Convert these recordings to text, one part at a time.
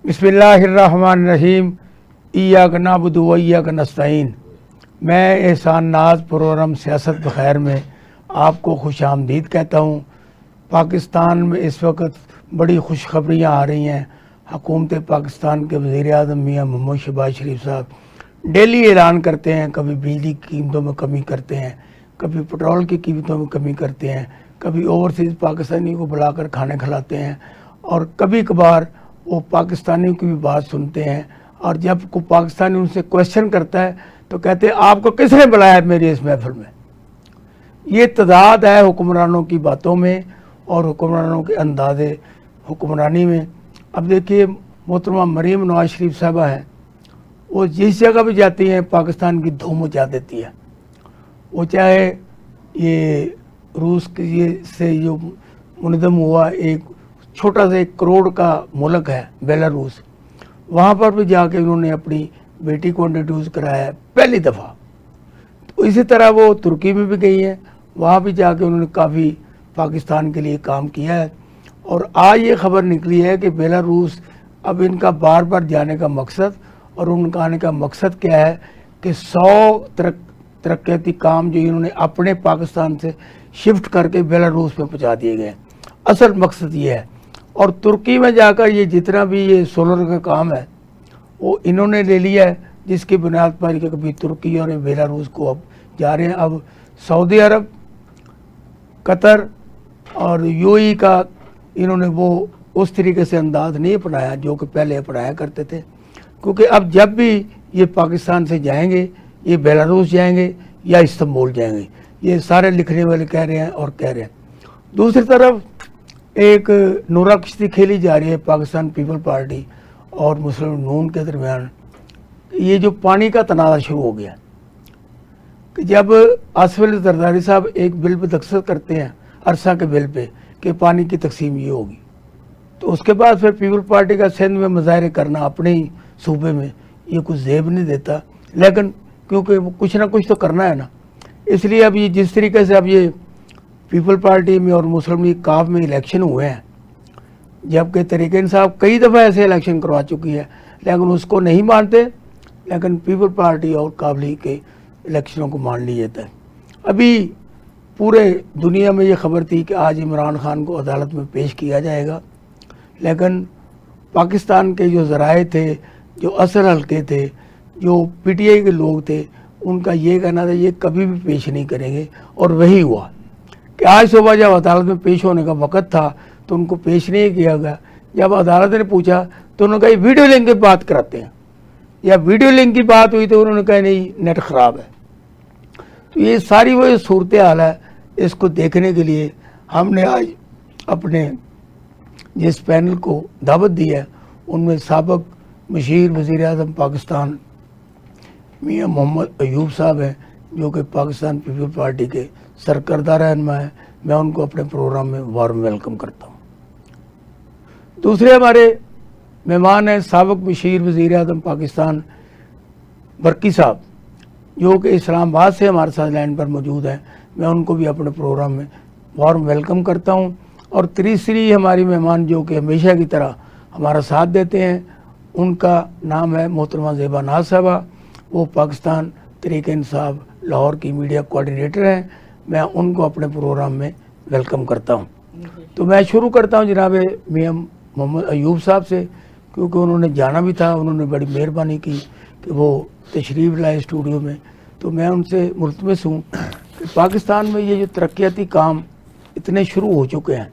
बिस्मिल्लाहिर्रहमानिर्रहीम। इय्याक नअबुदु व इय्याक नस्तईन। मैं एहसान नाज प्रोग्राम सियासत बखैर में आपको खुश आमदीद कहता हूँ। पाकिस्तान में इस वक्त बड़ी खुशखबरियाँ आ रही हैं। हुकूमत पाकिस्तान के वज़ीर आज़म मियाँ मोहम्मद शहबाज शरीफ साहब डेली ऐलान करते हैं, कभी बिजली की कीमतों में कमी करते हैं, कभी पेट्रोल की कीमतों में कमी करते हैं, कभी ओवरसीज़ पाकिस्तानी को बुलाकर खाने खिलाते हैं, और कभी कभार वो पाकिस्तानियों की भी बात सुनते हैं। और जब कोई पाकिस्तानी उनसे क्वेश्चन करता है तो कहते हैं आपको किसने बुलाया है मेरी इस महफिल में। ये तदाद है हुक्मरानों की बातों में और हुक्मरानों के अंदाज़े हुक्मरानी में। अब देखिए, मोहतरमा मरीम नवाज शरीफ साहबा हैं, वो जिस जगह भी जाती हैं पाकिस्तान की धूम मचा देती है। वो चाहे ये रूस के से जो मुनज़्ज़म हुआ एक छोटा सा 1 करोड़ का मुल्क है बेलारूस, वहाँ पर भी जाके उन्होंने अपनी बेटी को इंट्रोड्यूस कराया है पहली दफ़ा। तो इसी तरह वो तुर्की में भी गई हैं, वहाँ भी जाके उन्होंने काफ़ी पाकिस्तान के लिए काम किया है। और आज ये खबर निकली है कि बेलारूस अब इनका बार बार जाने का मकसद और उनका आने का मकसद क्या है कि 100 तरक्याती काम जो इन्होंने अपने पाकिस्तान से शिफ्ट करके बेलारूस में पहुँचा दिए गए। असल मकसद ये है। और तुर्की में जाकर ये जितना भी ये सोलर का काम है वो इन्होंने ले लिया है, जिसकी बुनियाद पर कि कभी तुर्की और बेलारूस को अब जा रहे हैं। अब सऊदी अरब, कतर और यूएई का इन्होंने वो उस तरीके से अंदाज नहीं अपनाया जो कि पहले अपनाया करते थे, क्योंकि अब जब भी ये पाकिस्तान से जाएंगे ये बेलारूस जाएंगे या इस्तांबुल जाएंगे, ये सारे लिखने वाले कह रहे हैं और कह रहे हैं। दूसरी तरफ एक नूरा किश्ती खेली जा रही है पाकिस्तान पीपल पार्टी और मुस्लिम नून के दरमियान। ये जो पानी का तनाज़ा शुरू हो गया कि जब आसिफ अली जरदारी साहब एक बिल पर दस्तखत करते हैं, अरसा के बिल पे, कि पानी की तकसीम ये होगी, तो उसके बाद फिर पीपल पार्टी का सिंध में मुजाहरे करना अपने ही सूबे में ये कुछ जेब नहीं देता। लेकिन क्योंकि वो कुछ ना कुछ तो करना है ना, इसलिए अब ये जिस तरीके से अब ये पीपल पार्टी में और मुस्लिम लीग काफ में इलेक्शन हुए हैं, जबकि तहरीक इंसाफ कई दफ़ा ऐसे इलेक्शन करवा चुकी है लेकिन उसको नहीं मानते, लेकिन पीपल पार्टी और काफ लीग के इलेक्शनों को मान लिया जाता है। अभी पूरे दुनिया में ये खबर थी कि आज इमरान खान को अदालत में पेश किया जाएगा, लेकिन पाकिस्तान के जो ज़राए थे, जो असल हल्के थे, जो पीटीआई के लोग थे, उनका ये कहना था ये कभी भी पेश नहीं करेंगे। और वही हुआ कि आज सुबह जब अदालत में पेश होने का वक़्त था तो उनको पेश नहीं किया गया। जब अदालत ने पूछा तो उन्होंने कहा वीडियो लिंक की बात कराते हैं, या वीडियो लिंक की बात हुई तो उन्होंने कहा नहीं नेट ख़राब है। तो ये सारी वो सूरत हाल है, इसको देखने के लिए हमने आज अपने जिस पैनल को दावत दी है उनमें साबिक़ मशीर वज़ीर आज़म पाकिस्तान मियाँ मोहम्मद अयूब साहब हैं, जो कि पाकिस्तान पीपल पार्टी के सरकर्दा रहनुमा है। मैं उनको अपने प्रोग्राम में वार्म वेलकम करता हूँ। दूसरे हमारे मेहमान हैं साबिक़ मशीर वज़ीर आज़म पाकिस्तान बरकी साहब, जो कि इस्लामाबाद से हमारे साथ लाइन पर मौजूद हैं। मैं उनको भी अपने प्रोग्राम में वार्म वेलकम करता हूँ। और तीसरी हमारी मेहमान जो कि हमेशा की तरह हमारा साथ देते हैं, उनका नाम है मोहतरमा ज़ेबा नाज साहबा। वो पाकिस्तान तहरीक इंसाफ लाहौर की मीडिया कोऑर्डिनेटर हैं। मैं उनको अपने प्रोग्राम में वेलकम करता हूं। तो मैं शुरू करता हूं जनाब मियां मोहम्मद अयूब साहब से, क्योंकि उन्होंने जाना भी था, उन्होंने बड़ी मेहरबानी की कि वो तशरीफ़ लाए स्टूडियो में। तो मैं उनसे मुल्तमस हूँ कि पाकिस्तान में ये जो तरक्याती काम इतने शुरू हो चुके हैं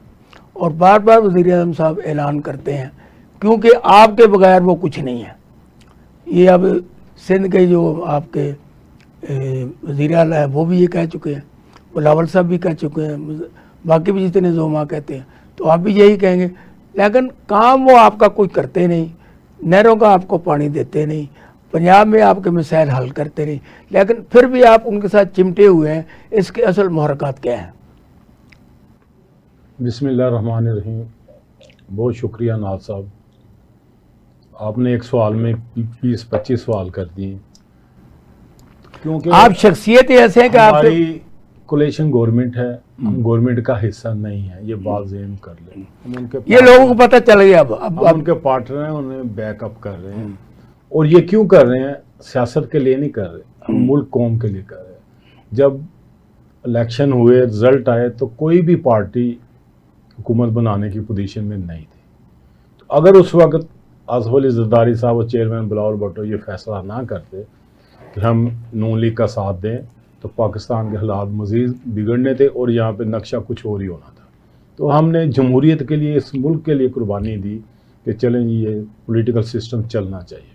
और बार बार वज़ीर आज़म साहब ऐलान करते हैं, क्योंकि आपके बगैर वो कुछ नहीं है। ये अब सिंध के जो आपके वज़ीर आला है वो भी ये कह चुके हैं, बिलावल साहब भी कह चुके हैं, बाकी भी जितने जोमा कहते हैं, तो आप भी यही कहेंगे। लेकिन काम वो आपका कोई करते नहीं, नहरों का आपको पानी देते नहीं, पंजाब में आपके मसाइल हल करते नहीं, लेकिन फिर भी आप उनके साथ चिमटे हुए हैं। इसके असल मुहर्रकात क्या हैं? बिस्मिल्लाहिर्रहमानिर्रहीम। बहुत शुक्रिया नाज साहब, आपने एक सवाल में 20-25 सवाल कर दिए, क्योंकि आप शख्सियत ऐसे हैं कि हमारी कोलेशन गवर्नमेंट है, हम गवर्नमेंट का हिस्सा नहीं है, ये बात ज़हन कर लें। हम उनके ये लोगों को पता चल गया हम उनके पार्टनर हैं, उन्हें बैकअप कर रहे हैं। और ये क्यों कर रहे हैं? सियासत के लिए नहीं कर रहे, हम मुल्क कौम के लिए कर रहे हैं। जब इलेक्शन हुए, रिजल्ट आए, तो कोई भी पार्टी हुकूमत बनाने की पोजीशन में नहीं थी। तो अगर उस वक्त आसिफ अली जरदारी साहब और चेयरमैन बिलावल भुट्टो ये फैसला ना करते कि हम नून लीग का साथ दें, तो पाकिस्तान के हालात मज़ीद बिगड़ने थे और यहाँ पे नक्शा कुछ और ही होना था। तो हमने जमहूरियत के लिए, इस मुल्क के लिए कुर्बानी दी कि चलें जी, ये पॉलिटिकल सिस्टम चलना चाहिए।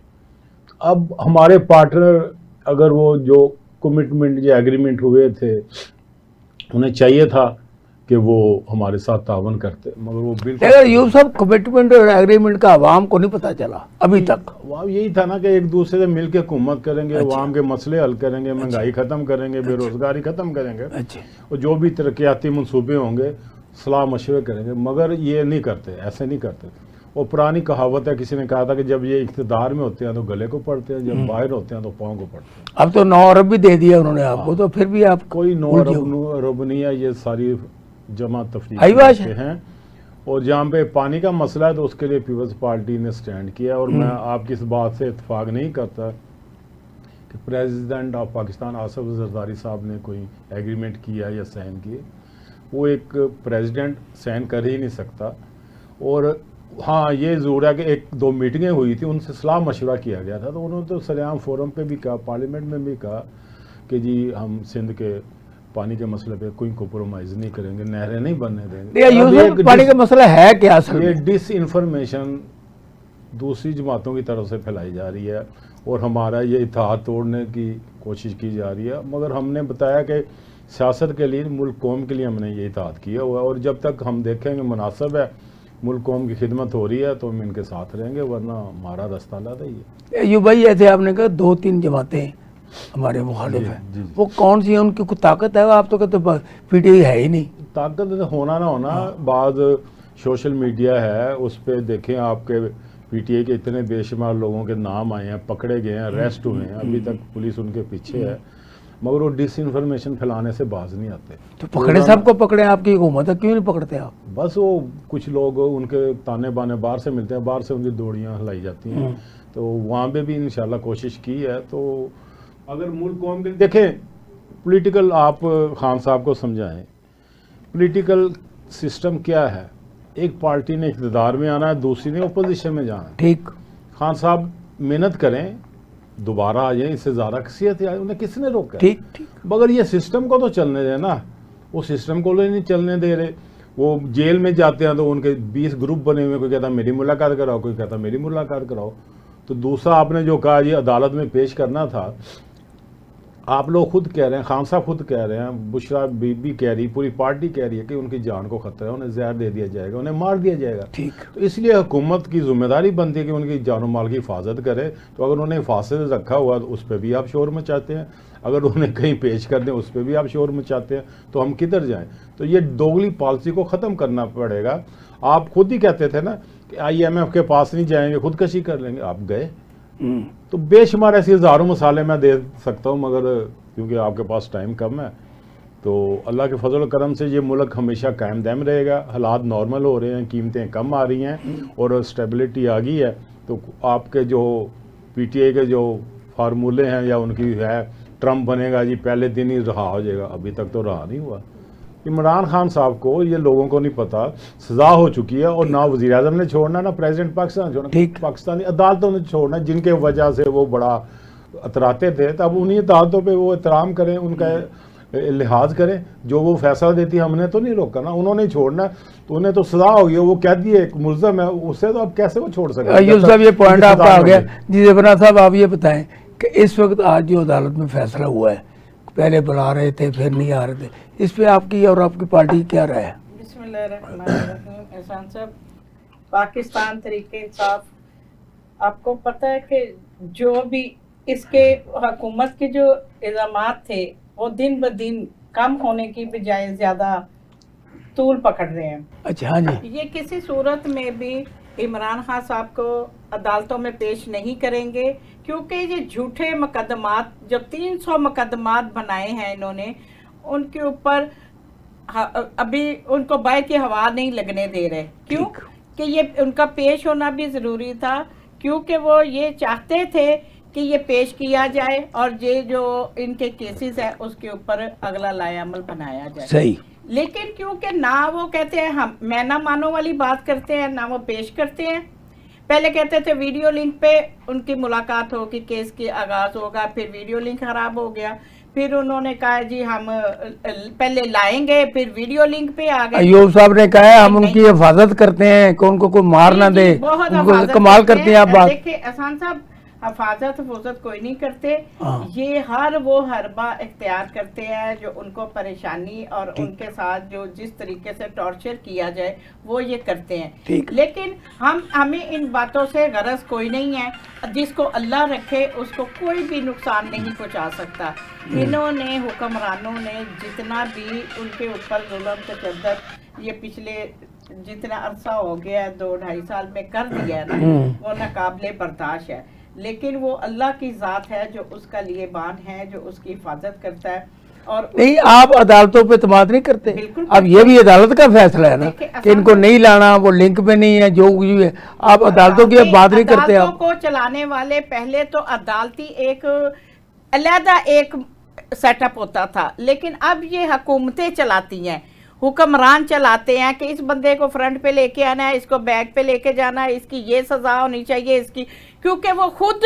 अब हमारे पार्टनर, अगर वो जो कमिटमेंट या एग्रीमेंट हुए थे, उन्हें चाहिए था कि वो हमारे साथ तावन करते, मगर वो बिल्कुल अगर यूब साहब कमिटमेंट और एग्रीमेंट का आवाम को नहीं पता चला अभी तक। वहाँ यही था ना कि एक दूसरे से मिलकर हुकूमत करेंगे, अवाम के मसले हल करेंगे, महंगाई ख़त्म करेंगे, बेरोज़गारी ख़त्म करेंगे, और जो भी तरक्याती मनसूबे होंगे सलाह मशवरे करेंगे। मगर ये नहीं करते, ऐसे नहीं करते। वो पुरानी कहावत है, किसी ने कहा था कि जब ये इक़्तिदार में होते हैं तो गले को पड़ते हैं, जब बाहर होते हैं तो पाँव को पड़ते हैं। अब तो 9 अरब भी दे दिया उन्होंने आपको, तो फिर भी आप कोई 9 अरब नहीं है, ये सारी जमा तफरीक हैं। और जहाँ पे पानी का मसला है तो उसके लिए पीपल्स पार्टी ने स्टैंड किया। और मैं आपकी इस बात से इत्तेफाक नहीं करता कि प्रेसिडेंट ऑफ पाकिस्तान आसिफ जरदारी साहब ने कोई एग्रीमेंट किया या साइन किए। वो एक प्रेसिडेंट साइन कर ही नहीं सकता। और हाँ, ये ज़रूर है कि 1-2 मीटिंगें हुई थी, उनसे सलाह मशवरा किया गया था, तो उन्होंने तो सरेआम फोरम पे भी कहा, पार्लियामेंट में भी कहा कि जी हम सिंध के पानी के मसले पे कोई कॉम्प्रोमाइज़ नहीं करेंगे, नहरें नहीं बनने देंगे। पानी का मसला है क्या असल में? ये डिस इन्फॉर्मेशन दूसरी जमातों की तरफ से फैलाई जा रही है और हमारा ये इत्तेहाद तोड़ने की कोशिश की जा रही है। मगर हमने बताया कि सियासत के लिए, मुल्क कौम के लिए हमने ये इत्तेहाद किया हुआ है, और जब तक हम देखेंगे मुनासिब है, मुल्क कौम की खिदमत हो रही है, तो हम इनके साथ रहेंगे, वरना हमारा रास्ता अलग है। ये भाई ऐसे आपने कहा 2-3 जमातें हमारे मुखालिफ हैं, वो कौन सी है? उनकी कोई ताकत है? आप तो कहते पीटीआई है ही नहीं। ताकत होना ना होना, बाद सोशल मीडिया है, उस पर देखें आपके पीटीआई के इतने बेशुमार लोगों के नाम आए हैं, पकड़े गए हैं, अरेस्ट हुए हैं, अभी तक पुलिस उनके पीछे है, मगर वो डिस इन्फॉर्मेशन फैलाने से बाज नहीं आते। तो पकड़े, सबको पकड़े, आपकी हुकूमत है, क्यों नहीं पकड़ते आप? बस वो कुछ लोग उनके ताने बाने बाहर से मिलते हैं, बाहर से उनकी दौड़ियाँ हिलाई जाती हैं, तो वहाँ पे भी इंशाल्लाह कोशिश की है। तो अगर मुल्क कौम के देखें, पॉलिटिकल, आप खान साहब को समझाएं पॉलिटिकल सिस्टम क्या है। एक पार्टी ने इक़्तिदार में आना है, दूसरी ने अपोजिशन में जाना है। ठीक, खान साहब मेहनत करें, दोबारा आ जाए, इससे ज़्यादा किसियत है, उन्हें किसने रोका? ठीक ठीक। मगर ये सिस्टम को तो चलने दें ना, वो सिस्टम को नहीं चलने दे रहे। वो जेल में जाते हैं तो उनके 20 ग्रुप बने हुए, कोई कहता मेरी मुलाकात कराओ, कोई कहता मेरी मुलाकात कराओ। तो दूसरा आपने जो कहा, ये अदालत में पेश करना था, आप लोग खुद कह रहे हैं, खान साहब खुद कह रहे हैं, बुशरा बीबी कह रही, पूरी पार्टी कह रही है कि उनकी जान को खतरा है, उन्हें जहर दे दिया जाएगा, उन्हें मार दिया जाएगा। ठीक। तो इसलिए हुकूमत की जिम्मेदारी बनती है कि उनकी जान माल की हिफाजत करे। तो अगर उन्हें हिफाजत रखा हुआ तो उस पर भी आप शोर मचाते हैं, अगर उन्हें कहीं पेश कर दें उस पर भी आप शोर मचाते हैं, तो हम किधर जाएं? तो ये दोगली पॉलिसी को ख़त्म करना पड़ेगा। आप खुद ही कहते थे ना कि IMF के पास नहीं जाएंगे, खुदकशी कर लेंगे, आप गए। तो बेशुमार ऐसी हज़ारों मिसालें मैं दे सकता हूँ, मगर क्योंकि आपके पास टाइम कम है, तो अल्लाह के फजल करम से ये मुल्क हमेशा कायम दायम रहेगा। हालात नॉर्मल हो रहे हैं, कीमतें कम आ रही हैं और स्टेबिलिटी आ गई है। तो आपके जो PTI के जो फार्मूले हैं या उनकी है, ट्रम्प बनेगा जी, पहले दिन ही रहा हो जाएगा, अभी तक तो रहा नहीं हुआ। इमरान खान साहब को, ये लोगों को नहीं पता, सजा हो चुकी है, और ना वज़ीर आज़म ने छोड़ना, ना प्रेसिडेंट पाकिस्तान छोड़ना, पाकिस्तानी अदालतों ने छोड़ना, जिनके वजह से वो बड़ा अतराते थे। तब उन्हीं अदालतों पे वो एहतराम करें, उनका लिहाज करें, जो वो फैसला देती है। हमने तो नहीं रोका ना, उन्होंने छोड़ना, तो उन्हें तो सजा हो गई, वो कैदी है, एक मुल्ज़म है, उससे तो अब कैसे वो छोड़ सकते? अय्यूब साहब, ये पॉइंट आपका आ गया। जी ज़बना साहब, आप ये बताएं कि इस वक्त आज जो अदालत में फैसला हुआ है, पहले बुला रहे थे फिर नहीं आ रहे थे, इस पे आपकी और आपकी पार्टी की क्या राय है? बिस्मिल्लाहिर्रहमानिर्रहीम। एहसान साहब, पाकिस्तान तरीके इंसाफ, आपको पता है कि जो भी इसके हुकूमत के जो इल्ज़ामात थे वो दिन ब दिन कम होने की बजाय ज़्यादा तूल पकड़ रहे हैं। अच्छा, हाँ जी। ये किसी सूरत में भी इमरान खान साहब को अदालतों में पेश नहीं करेंगे, क्योंकि ये झूठे मुकदमात, जो 300 मुकदमात बनाए हैं इन्होंने, ان کے اوپر ابھی ان کو باہر کی ہوا نہیں لگنے دے رہے. کیوں کہ یہ ان کا پیش ہونا بھی ضروری تھا, کیونکہ وہ یہ چاہتے تھے کہ یہ پیش کیا جائے اور یہ جو ان کے کیسز ہیں اس کے اوپر اگلا لائحہ عمل بنایا جائے. صحیح. لیکن کیونکہ نہ وہ کہتے ہیں ہم میں نہ مانو والی بات کرتے ہیں, نہ وہ پیش کرتے ہیں. پہلے کہتے تھے ویڈیو لنک پہ ان کی ملاقات ہوگی, کیس کی آغاز ہوگا, پھر ویڈیو لنک خراب ہو گیا, پھر انہوں نے کہا جی ہم پہلے لائیں گے, پھر ویڈیو لنک پہ آ گئے. ایوب صاحب نے کہا ہے ہم ان کی حفاظت کرتے ہیں کہ ان کو کوئی مار نہ دے, ان کو کمال کرتے ہیں. آپ بات دیکھیں احسان صاحب, حفاظت کوئی نہیں کرتے, یہ ہر وہ حربہ اختیار کرتے ہیں جو ان کو پریشانی اور ان کے ساتھ جو جس طریقے سے ٹارچر کیا جائے وہ یہ کرتے ہیں. لیکن ہمیں ان باتوں سے غرض کوئی نہیں ہے. جس کو اللہ رکھے اس کو کوئی بھی نقصان نہیں پہنچا سکتا. انہوں نے حکمرانوں نے جتنا بھی ان کے اوپر ظلم تشدد یہ پچھلے جتنا عرصہ ہو گیا 2-2.5 سال میں کر دیا ہے نا, وہ ناقابل برداشت ہے. لیکن وہ اللہ کی ذات ہے جو اس کا لیے بان ہے, جو اس کی حفاظت کرتا ہے. اور نہیں, آپ عدالتوں پہ اعتماد نہیں کرتے. اب یہ بھی عدالت کا فیصلہ ہے نا کہ ان کو نہیں لانا, وہ لنک پہ نہیں ہے, جو ہے. آپ عدالتوں کی بات نہیں کرتے. عدالتوں کو چلانے والے پہلے تو عدالتی ایک علیحدہ ایک سیٹ اپ ہوتا تھا, لیکن اب یہ حکومتیں چلاتی ہیں, حکمران چلاتے ہیں کہ اس بندے کو فرنٹ پہ لے کے آنا ہے, اس کو بیک پہ لے کے جانا ہے, اس کی یہ سزا ہونی چاہیے اس کی, کیونکہ وہ خود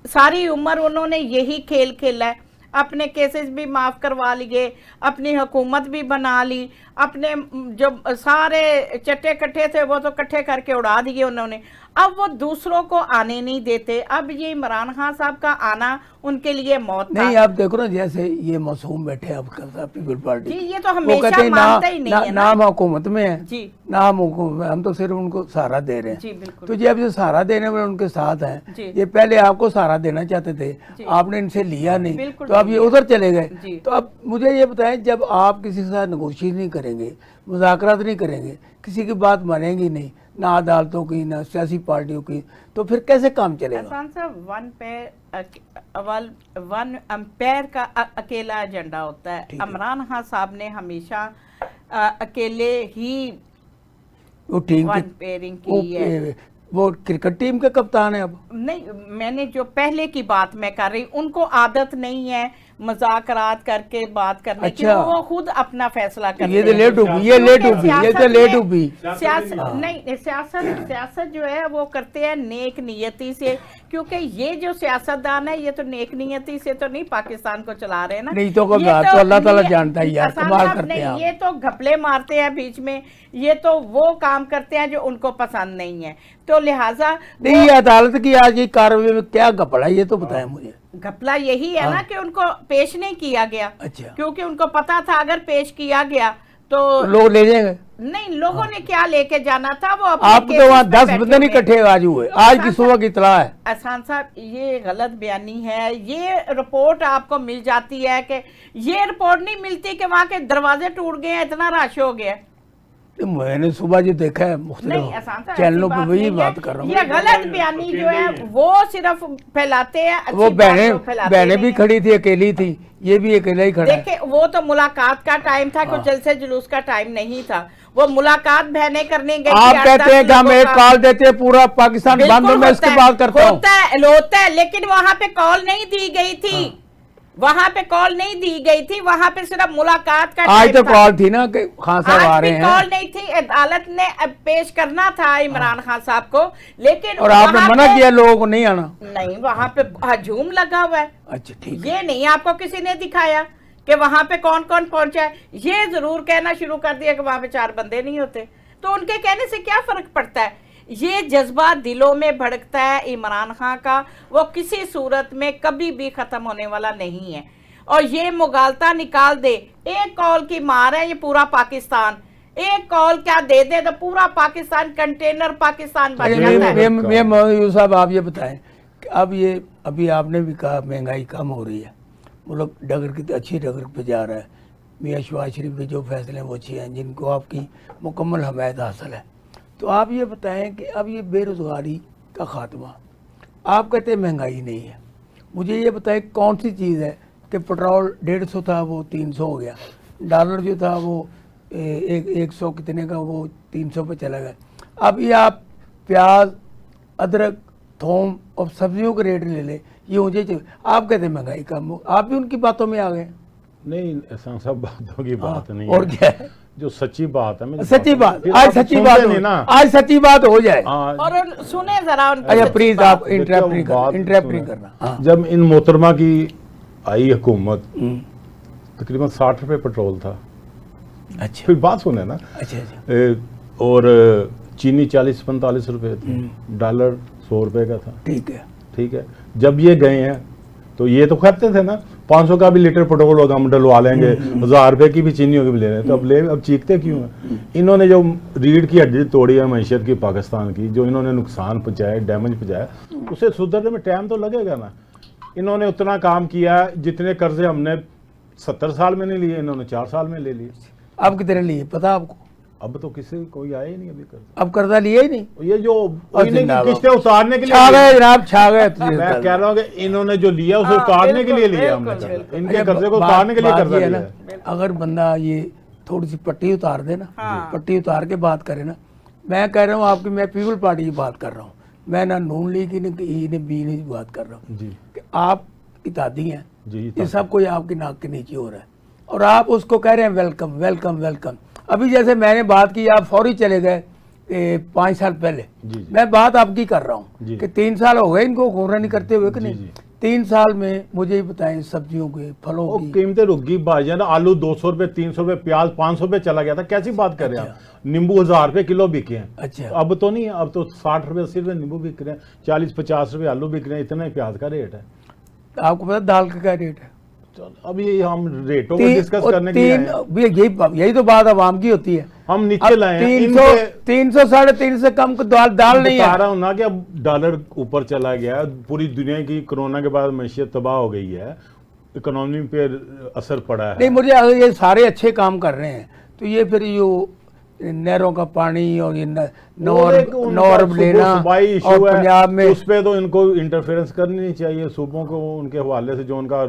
ساری عمر انہوں نے یہی کھیل کھیلا ہے. اپنے کیسز بھی معاف کروا لیے, اپنی حکومت بھی بنا لی, اپنے جو سارے چٹے کٹھے تھے وہ تو کٹھے کر کے اڑا دیے انہوں نے. اب وہ دوسروں کو آنے نہیں دیتے. اب یہ عمران خان صاحب کا آنا ان کے لیے موت تھا. نہیں, آپ دیکھو نا جیسے یہ معصوم بیٹھے اب پیپل پارٹی, جی یہ تو ہمیشہ مانتے ہی نہیں ہے نا. نام حکومت میں ہے, جی نام حکومت, ہم تو صرف ان کو سہارا دے رہے ہیں. جی بالکل. تو جب یہ سہارا دینے والے ان کے ساتھ ہیں, یہ پہلے آپ کو سہارا دینا چاہتے تھے, آپ نے ان سے لیا نہیں, تو اب یہ ادھر چلے گئے. تو اب مجھے یہ بتائیں, جب آپ کسی کے ساتھ نیگوشیٹ نہیں کریں گے, مذاکرات نہیں کریں گے, کسی کی بات مانیں گی نہیں, نہ عدالتوں کی نہ سیاسی پارٹیوں کی, تو پھر کیسے کام چلے گا؟ احسان صاحب, ون امپیر کا اکیلا ایجنڈا ہوتا ہے. عمران خان صاحب نے ہمیشہ اکیلے ہی ون امپیئرنگ کی ہے. وہ کرکٹ ٹیم کے کپتان ہیں اب. نہیں, میں نے جو پہلے کی بات میں کر رہی, ان کو عادت نہیں ہے مذاکرات کر کے بات کرنے کی, وہ خود اپنا فیصلہ کرتے ہیں. یہ تو لیٹ ہوئی. سیاست جو ہے وہ کرتے ہیں نیک نیتی سے, کیونکہ یہ جو سیاستدان ہے یہ تو نیک نیتی سے تو نہیں پاکستان کو چلا رہے نا. نہیں تو اللہ تعالیٰ جانتا ہے یار, کمال کرتے ہیں. یہ تو گھپلے مارتے ہیں بیچ میں, یہ تو وہ کام کرتے ہیں جو ان کو پسند نہیں ہے. تو لہٰذا نہیں, عدالت کی آج کی کارروائی میں کیا گھپلا, یہ تو بتائیں مجھے. گھپلا یہی ہے نا کہ ان کو پیش نہیں کیا گیا, کیونکہ ان کو پتا تھا اگر پیش کیا گیا تو لوگ لے جائیں گے. نہیں, لوگوں نے کیا لے کے جانا تھا, وہ آپ تو وہاں 10 بندے نہیں کٹھے آج ہوئے, آج کی صبح کی اطلاع ہے. احسان صاحب, یہ غلط بیانی ہے. یہ رپورٹ آپ کو مل جاتی ہے کہ یہ رپورٹ نہیں ملتی کہ وہاں کے دروازے ٹوٹ گئے ہیں, اتنا رش ہو گیا. میں نے صبح جو دیکھا ہے مختلف چینلوں پہ وہی بات کر رہا ہوں. یہ غلط بیانی جو ہے وہ صرف پھیلاتے ہیں. وہ بہنیں بھی کھڑی تھی, اکیلی تھی, یہ بھی اکیلا ہی کھڑا ہے. دیکھیں, وہ تو ملاقات کا ٹائم تھا, کوئی جلسے جلوس کا ٹائم نہیں تھا. وہ ملاقات بہنیں کرنے گئی. آپ کہتے ہیں کہ ہم ایک کال دیتے ہیں پورا پاکستان بند, میں اس کے بات کرتا ہوں. ہوتا ہے, لیکن وہاں پہ کال نہیں دی گئی تھی. وہاں پہ کال نہیں دی گئی تھی, وہاں پہ صرف ملاقات کا آج تو کال تھی نا کہ خان صاحب آ رہے ہیں. کال نہیں تھی, عدالت نے پیش کرنا تھا عمران خان صاحب کو, لیکن اور آپ نے منع کیا لوگوں کو نہیں آنا. نہیں, وہاں پہ ہجوم لگا ہوا ہے. اچھا ٹھیک. یہ نہیں آپ کو کسی نے دکھایا کہ وہاں پہ کون کون پہنچا ہے. یہ ضرور کہنا شروع کر دیا کہ وہاں پہ 4 بندے نہیں ہوتے. تو ان کے کہنے سے کیا فرق پڑتا ہے؟ یہ جذبہ دلوں میں بھڑکتا ہے عمران خان کا, وہ کسی صورت میں کبھی بھی ختم ہونے والا نہیں ہے. اور یہ مغالطہ نکال دے, ایک کال کی مار ہے یہ پورا پاکستان, ایک کال کیا دے دے تو پورا پاکستان کنٹینر پاکستان بن جاتا ہے. میں صاحب آپ یہ بتائیں کہ اب یہ ابھی آپ نے بھی کہا مہنگائی کم ہو رہی ہے, ملک ڈگر کی اچھی ڈگر پہ جا رہا ہے, میاں شہباز شریف پہ جو فیصلے وہ اچھے ہیں جن کو آپ کی مکمل حمایت حاصل ہے. تو آپ یہ بتائیں کہ اب یہ بے روزگاری کا خاتمہ, آپ کہتے ہیں مہنگائی نہیں ہے, مجھے یہ بتائیں کون سی چیز ہے کہ पेट्रोल 150 था वो 300 हो गया, डॉलर जो था वो 100 कितने का वो 300 पे चला गया। अब ये आप प्याज, अदरक, थोम और सब्जियों के रेट ले ले, ये मुझे चाहिए। आप कहते हैं महंगाई कम हो, आप भी उनकी बातों में आ गए। नहीं, ऐसा सब बातों की बात नहीं और है। क्या है जो सच्ची बात है, मैं सच्ची बात, फिर आज आप सच्ची सुनते बात नहीं हो, ना। आज सच्ची बात हो जाए। हाँ, और सुने जरा उनकी अच्छा सच्ची प्लीज बात। आप इंटरप्ट नहीं बात करना, इंटरप्ट नहीं सुने। करना। हाँ। जब इन मोहतरमा की आई हुकूमत, तकरीबन 60 रुपए पेट्रोल था। अच्छा फिर बात सुने ना। अच्छा अच्छा और चीनी 40-45 रुपए थी, डॉलर 100 रुपए का था। ठीक है। ठीक है, जब ये गए हैं तो ये तो कहते थे ना 500 का भी लीटर पेट्रोल होगा हम डलवा लेंगे, 1000 रुपए की भी चीनी होगी भी ले रहे हैं, तो अब चीखते क्यों हैं? इन्होंने जो रीढ़ की हड्डी तोड़ी है मैशत की पाकिस्तान की, जो इन्होंने नुकसान पहुंचाया, डैमेज पहुंचाया, उसे सुधरने में टाइम तो लगेगा ना। इन्होंने उतना काम किया जितने कर्जे हमने 70 साल में नहीं लिए, इन्होंने 4 साल में ले लिए। अब कितने लिए पता आपको? अब तो किसी कोई आया ही नहीं अभी कर्जा। अब कर्जा लिया ही नहीं। ये जो जिंदाबाद। किस्तें उतारने के लिए छा गए जनाब, छा गए। मैं कह रहा हूँ कि इन्होंने जो लिया उसे हाँ, उतारने के लिए बिल्कुल, लिया हमने बिल्कुल, कर्जा। इनके कर्जे को उतारने के लिए कर्जा लिया है। अगर बंदा ये थोड़ी सी पट्टी उतार दे ना, हाँ। पट्टी उतार के बात करे ना, मैं कह रहा हूँ आपकी, मैं पीपल पार्टी की बात कर रहा हूँ, मैं ना नून लीग की न बी की बात कर रहा हूँ जी कि आप इत्यादि हैं, जी, ये सब कोई आपकी नाक के नीचे हो रहा है और आप उसको कह रहे हैं वेलकम वेलकम वेलकम। अभी जैसे मैंने बात की, आप फौरी चले गए 5 साल पहले, जी, जी। मैं बात आपकी कर रहा जी। हूँ कि 3 साल हो गए इनको हुक्मरानी करते हुए कि जी, नहीं? जी। 3 साल में मुझे ही बताएं सब्जियों के, फलों वो की। कीमतें रुक गई भाईजान, आलू 200 रुपए 300 रुपए, प्याज 500 रुपए चला गया था। कैसी बात कर रहे हैं आप? नींबू 1000 रुपए किलो बिके हैं। अच्छा। अब तो नहीं है, अब तो 60 रुपए 80 रुपए नींबू बिक रहे हैं, 40-50 रुपए आलू बिक रहे हैं, इतना ही प्याज का रेट है। आपको पता दाल का क्या रेट है? अब ये हम रेटों को डिस्कस करने के लिए आए हैं। यही तो बात आवाम की होती है। हम नीचे लाए हैं 300 350 से कम दाल नहीं बता है। रहा हूं ना कि अब डॉलर ऊपर चला गया, पूरी दुनिया की कोरोना के बाद मैशियत तबाह हो गई है, इकोनॉमी पे असर पड़ा है। नहीं, मुझे अगर ये सारे अच्छे काम कर रहे हैं तो ये फिर जो नहरों का पानी और ये नॉर्ब लेना और पंजाब में, उस पे तो इनको इंटरफेरेंस करनी नहीं चाहिए। सूबों को उनके हवाले से जो उनका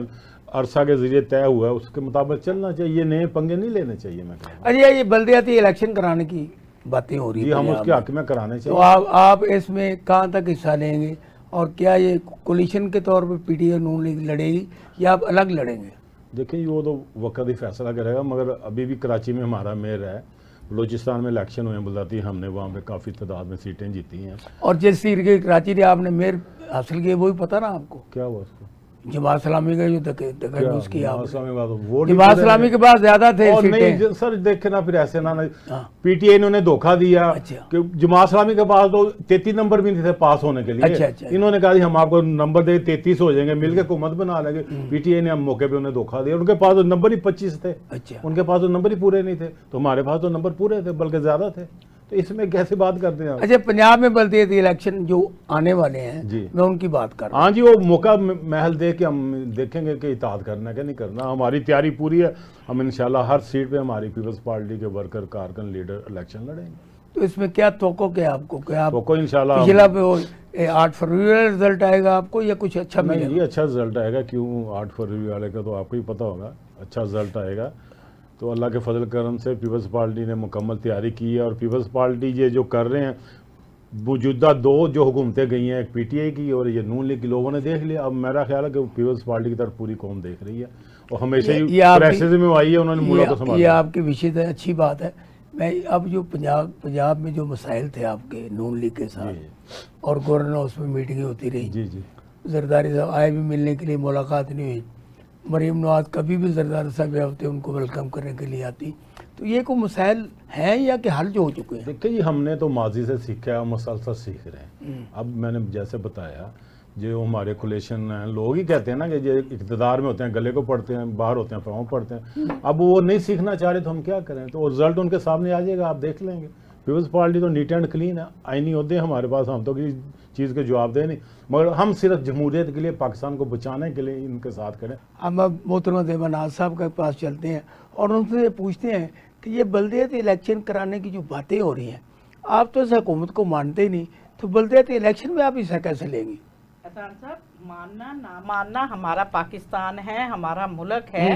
अरसा के जरिए तय हुआ है उसके मुताबिक चलना चाहिए, ये नए पंगे नहीं लेने चाहिए। मैं कह रहा हूं। अरे ये बल्दियाती इलेक्शन कराने की बातें हो रही जी, है हम पंजाब उसके में। हक में कराने तो चाहिए। आप इसमें कहाँ तक हिस्सा लेंगे और क्या ये कोलिशन के तौर पे पीटीआई नून लीग लड़ेगी या आप अलग लड़ेंगे? देखिए वो तो वक्त ही फैसला करेगा, मगर अभी भी कराची में हमारा मेयर है, बलूचिस्तान में इलेक्शन हुए बल्दियाती, हमने वहाँ पे काफ़ी तादाद में सीटें जीती हैं। और जिस सीट के कराची ने आपने मेयर हासिल किए वो भी पता ना आपको? क्या हुआ उसको? जमात इस्लामी का जो तकदस किया आपने। जमात इस्लामी के पास ज्यादा थे और नहीं सीटें। सर, देखे ना फिर ऐसे ना हाँ। पीटीआई इन्होंने धोखा दिया अच्छा। कि जमात इस्लामी के पास तो 33 नंबर भी नहीं थे पास होने के लिए। अच्छा। इन्होंने कहा हम आपको नंबर दे 33 हो जाएंगे, मिलकर हुकूमत बना लेंगे। पीटीआई ने हम मौके पे उन्हें धोखा दिया, उनके पास तो नंबर ही 25 थे। अच्छा। उनके पास तो नंबर ही पूरे नहीं थे, तो हमारे पास तो नंबर पूरे थे, बल्कि ज्यादा थे। तो इसमें कैसे बात करते हैं आप? अच्छा, पंजाब में बल्दियाती इलेक्शन जो आने वाले हैं जी। मैं उनकी बात कर रहा हूँ। हाँ जी, वो मौका महल दे के हम देखेंगे कि इताद करना है कि नहीं करना। हमारी तैयारी पूरी है, हम इंशाल्लाह हर सीट पे हमारी पीपल्स पार्टी के वर्कर कारकन लीडर इलेक्शन लड़ेंगे। तो इसमें क्या तोको क्या आपको, क्या आप तो इंशाल्लाह पिछला पे 8 फरवरी वाला रिजल्ट आएगा आपको या कुछ अच्छा नहीं, मिलेगा? ये अच्छा रिजल्ट आएगा। क्यों 8 फरवरी वाले का तो आपको ही पता होगा, अच्छा रिजल्ट आएगा। तो अल्लाह के फजल करम से पीपल्स पार्टी ने मुकम्मल तैयारी की है, और पीपल्स पार्टी ये जो कर रहे हैं, मौजूदा 2 जो हुकूमतें गई हैं, एक पीटीआई की और ये नून लीग की, लोगों ने देख लिया। अब मेरा ख्याल है कि पीपल्स पार्टी की तरफ पूरी कौम देख रही है, और हमेशा ही क्राइसिस में आई है, उन्होंने मुल्क को ये संभाला। आपकी विषय है, अच्छी बात है। मैं अब जो पंजाब में जो मसाइल थे आपके नून लीग के साथ, और गवर्नर हाउस में मीटिंगें होती रही, जी जी, जरदारी साहब आए भी, मिलने के लिए मुलाकात नहीं हुई। मरीम नवाज कभी भी जरदारी साहब आते उनको वेलकम करने के लिए आती। तो ये कोई मसाइल हैं या कि हल जो हो चुके हैं? देखिए जी, हमने तो माजी से सीखा है और मुसलसल सीख रहे हैं। अब मैंने जैसे बताया, जो हमारे कोलेशन हैं, लोग ही कहते हैं ना कि जो इक़्तिदार में होते हैं गले को पढ़ते हैं, बाहर होते हैं पाँव पढ़ते हैं। अब वो नहीं सीखना चाह रहे तो हम क्या करें? तो रिजल्ट उनके सामने आ जाएगा, आप देख लेंगे। पीपल्स पार्टी तो नीट एंड क्लीन है, आईनी होते हमारे पास, हम तो किसी चीज़ के जवाब दे नहीं, मगर हम सिर्फ जमहूरियत के लिए, पाकिस्तान को बचाने के लिए इनके साथ खड़े। हम अब मोहतरमा देवानाज साहब के पास चलते हैं और उनसे ये पूछते हैं कि ये बल्दियाती इलेक्शन कराने की जो बातें हो रही हैं, आप तो इस हुकूमत को मानते ही नहीं, तो बल्दियाती इलेक्शन में आप इसे कैसे लेंगे? अहसान साहब, मानना ना मानना हमारा पाकिस्तान है, हमारा मुल्क है,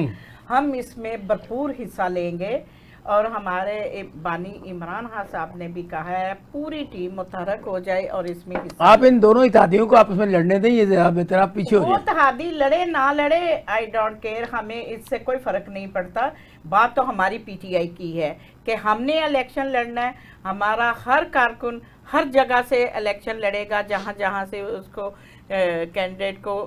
हम इसमें भरपूर हिस्सा लेंगे। और हमारे बानी इमरान खान साहब ने भी कहा है पूरी टीम मुतहरक हो जाए और इसमें हिस्सा आप इन दोनों इत्तेहादियों को आपस में लड़ने दें, ये ज़रा बेहतर, आप पीछे हो वो जाए। इत्तेहादी लड़े ना लड़े, आई डोंट केयर, हमें इससे कोई फर्क नहीं पड़ता। बात तो हमारी पीटीआई की है कि हमने इलेक्शन लड़ना है, हमारा हर कारकुन हर जगह से इलेक्शन लड़ेगा, जहाँ जहाँ से उसको कैंडिडेट को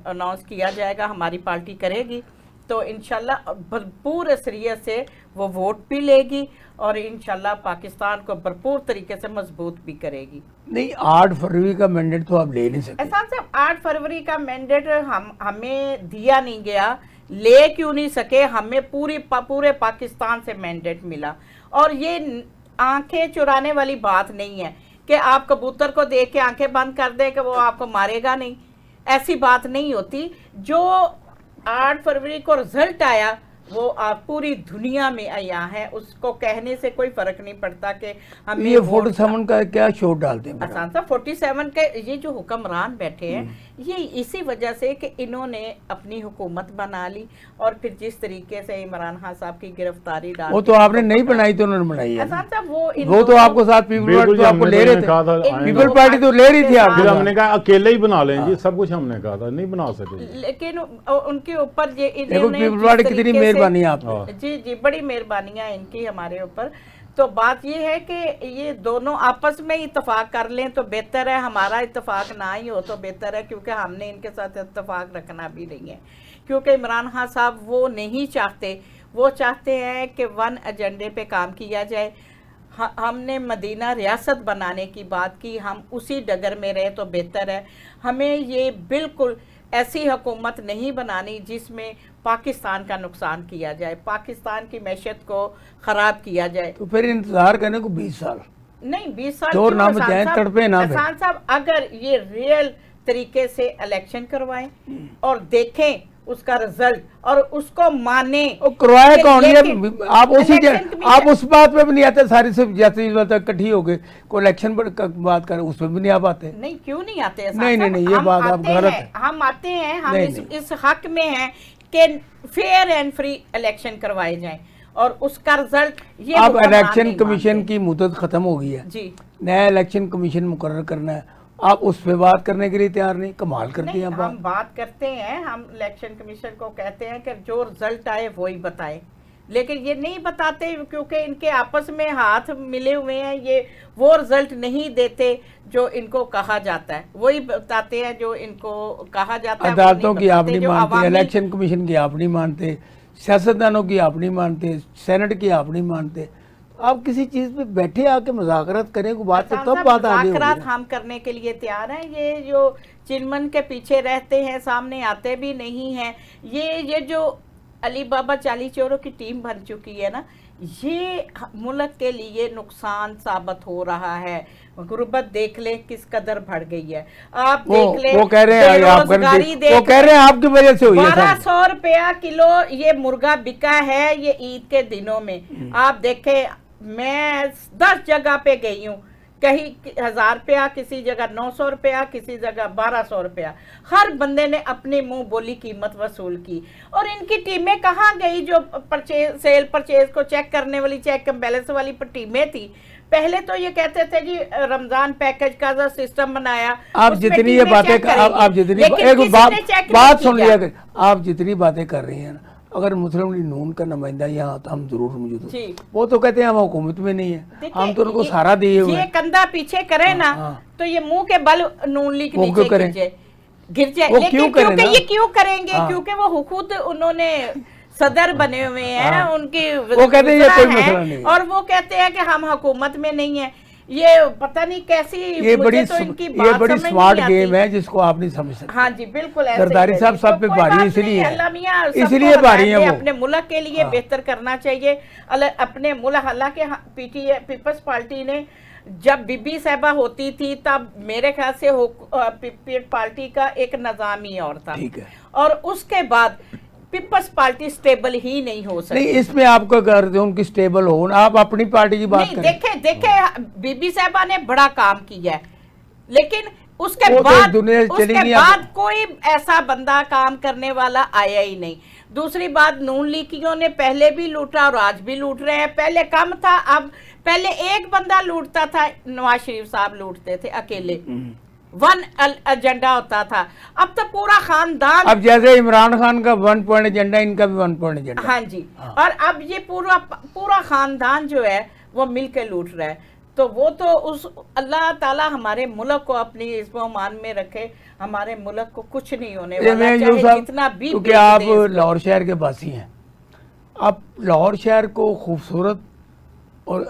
अनाउंस किया जाएगा हमारी पार्टी करेगी। तो इंशाल्लाह भरपूर असरियत से वो वोट भी लेगी और इंशाल्लाह पाकिस्तान को भरपूर तरीके से मजबूत भी करेगी। नहीं, 8 फरवरी का मैंडेट तो आप ले नहीं सकते। एहसान साहब, 8 फरवरी का मैंडेट हमें दिया नहीं गया, ले क्यों नहीं सके? हमें पूरे पाकिस्तान से मैंडेट मिला। और ये आंखें चुराने वाली बात नहीं है कि आप कबूतर को देख के आंखें बंद कर दे कि वो आपको मारेगा नहीं, ऐसी बात नहीं होती। जो 8 फरवरी को रिजल्ट आया वो आप पूरी दुनिया में आया है, उसको कहने से कोई फर्क नहीं पड़ता कि हमें ये 47 का क्या शोर डालते हैं? आसान सा 47 के ये जो हुक्मरान बैठे हैं ये इसी वजह से कि इन्होंने अपनी हुकूमत बना ली और फिर जिस तरीके से इमरान खान साहब की गिरफ्तारी डाल, वो तो आपने नहीं बनाई तो उन्होंने बनाई है। आसान साहब वो तो आपको साथ पीपल पार्टी तो आपको ले रहे थे, पीपल पार्टी तो ले रही थी आप। फिर हमने कहा अकेले ही बना लें जी, सब कुछ हमने कहा था, नहीं बना सके। लेकिन उनके ऊपर ये देखो पीपल पार्टी कितनी मेहरबानी आप, जी बड़ी मेहरबानियां इनकी हमारे ऊपर। तो बात ये है कि ये दोनों आपस में इत्तेफाक कर लें तो बेहतर है, हमारा इत्तेफाक ना ही हो तो बेहतर है, क्योंकि हमने इनके साथ इत्तेफाक रखना भी नहीं है। क्योंकि इमरान खान साहब वो नहीं चाहते, वो चाहते हैं कि 1 एजेंडे पे काम किया जाए। हमने मदीना रियासत बनाने की बात की, हम उसी डगर में रहे तो बेहतर है। हमें ये बिल्कुल ऐसी हुकूमत नहीं बनानी जिसमें पाकिस्तान का नुकसान किया जाए, पाकिस्तान की मैशत को ख़राब किया जाए। तो फिर इंतजार करने को 20 साल नहीं, 20 साल चोर ना बचाएं, तड़पे ना। आसान साहब, अगर ये रियल तरीके से इलेक्शन करवाएं और देखें उसका रिजल्ट और उसको माने, करवाए कौन? आप आप उस बात पे भी नहीं आते, सारी सिर्फ जैसे इकट्ठी हो गए को इलेक्शन पर बात करें उस पर भी नहीं आप आते। नहीं, क्यों नहीं आते? नहीं, ये बात आप गलत है। हम आते हैं, हम इस हक में हैं कि फेयर एंड फ्री इलेक्शन करवाए जाएं और उसका रिजल्ट ये। अब इलेक्शन कमीशन की मुद्दत खत्म हो गई है जी, नया इलेक्शन कमीशन मुकर्रर करना है, आप उस पे बात करने के लिए तैयार नहीं? कमाल करते हैं हम बात करते हैं, हम इलेक्शन कमीशन को कहते हैं कि जो रिजल्ट आए वही बताए, लेकिन ये नहीं बताते क्योंकि इनके आपस में हाथ मिले हुए हैं। ये वो रिजल्ट नहीं देते जो इनको कहा जाता है, वही बताते हैं जो इनको कहा जाता है। अदालतों की आप नहीं मानते, इलेक्शन कमीशन की आप नहीं मानते, सियासतदानों की आप नहीं मानते, सेनेट की आप नहीं मानते। आप किसी चीज पे बैठे आके मुज़ाकरात करें को बात, तो तब बात आगे होगी। हम करने के लिए तैयार हैं। ये जो चिनमन के पीछे रहते हैं, सामने आते भी नहीं हैं। ये जो अली बाबा 40 चोरों की टीम बन चुकी है ना, ये मुल्क के लिए नुकसान साबित हो रहा है। गुर्बत देख ले किस कदर बढ़ गई है, आप देख ले। वो कह रहे हैं वो कह रहे हैं आपकी वजह से हुई है। 1200 रुपया किलो ये मुर्गा बिका है ये ईद के दिनों में। आप देखे, मैं 10 जगह पे गई हूँ, कहीं 1000 रुपया, किसी जगह 900 रुपया, किसी जगह 1200 रुपया। हर बंदे ने अपने मुंह बोली कीमत वसूल की। और इनकी टीमें कहाँ गई जो सेल परचेज को चेक करने वाली, चेक एंड बैलेंस वाली टीमें थी? पहले तो ये कहते थे जी रमजान पैकेज का जो सिस्टम बनाया। आप जितनी ये बातें आप जितनी एक बात सुन लिया, आप जितनी बातें कर रही हैं ना, अगर मुस्लिम लीग नून का नुमाइंदा यहाँ आता हम जरूर मौजूद हो। वो तो कहते हैं हम हुकूमत में नहीं है, हम तो उनको सहारा दिए हुए। ये कंधा पीछे करे ना तो ये मुंह के बल नून लीग नीचे गिर जाए। लेकिन क्योंकि ये क्यों करेंगे? क्योंकि वो खुद उन्होंने सदर बने हुए हैं, उनकी वो कहते हैं ये कोई मसला नहीं, और वो कहते हैं कि हम हुकूमत में नहीं है। ये पता नहीं कैसी, ये बड़ी स्मार्ट गेम है जिसको आप नहीं समझ सकते। हाँ जी, बिल्कुल। सरदारी साहब सब पे भारी इसलिए भारी है। वो अपने मुल्क के लिए बेहतर करना चाहिए अपने मुल्क। हालांकि पीपल्स पार्टी ने जब बीबी साहबा होती थी तब मेरे ख्याल से पीपल्स पार्टी का एक निज़ाम ही और था, और उसके बाद पीपल्स पार्टी स्टेबल ही नहीं हो सकती। नहीं, इसमें आपको करते हो उनकी स्टेबल हो, आप अपनी पार्टी की बात करें। देखे बीबी साहबा ने बड़ा काम किया है, लेकिन اس کے وہ تو بعد دنیا اس چلی کے نہیں بعد کوئی ایسا بندہ کام کرنے والا آیا ہی نہیں. دوسری بات, نون لیگیوں نے پہلے بھی لوٹا اور آج بھی لوٹ رہے ہیں. پہلے کم تھا, اب پہلے ایک بندہ لوٹتا تھا, نواز شریف صاحب لوٹتے تھے اکیلے, ون ایجنڈا ہوتا تھا. اب تو پورا خاندان, اب جیسے عمران خان کا 1 پوائنٹ ایجنڈا, ان کا بھی 1 پوائنٹ ایجنڈا. ہاں جی, اور اب یہ پورا خاندان جو ہے وہ مل کے لوٹ رہا ہے. تو وہ تو اس اللہ تعالیٰ ہمارے ملک کو اپنی عزت و امان میں رکھے. ہمارے ملک کو کچھ نہیں ہونے والا, چاہے جتنا بھی کیونکہ آپ لاہور شہر کے باسی ہیں, اب لاہور شہر کو خوبصورت اور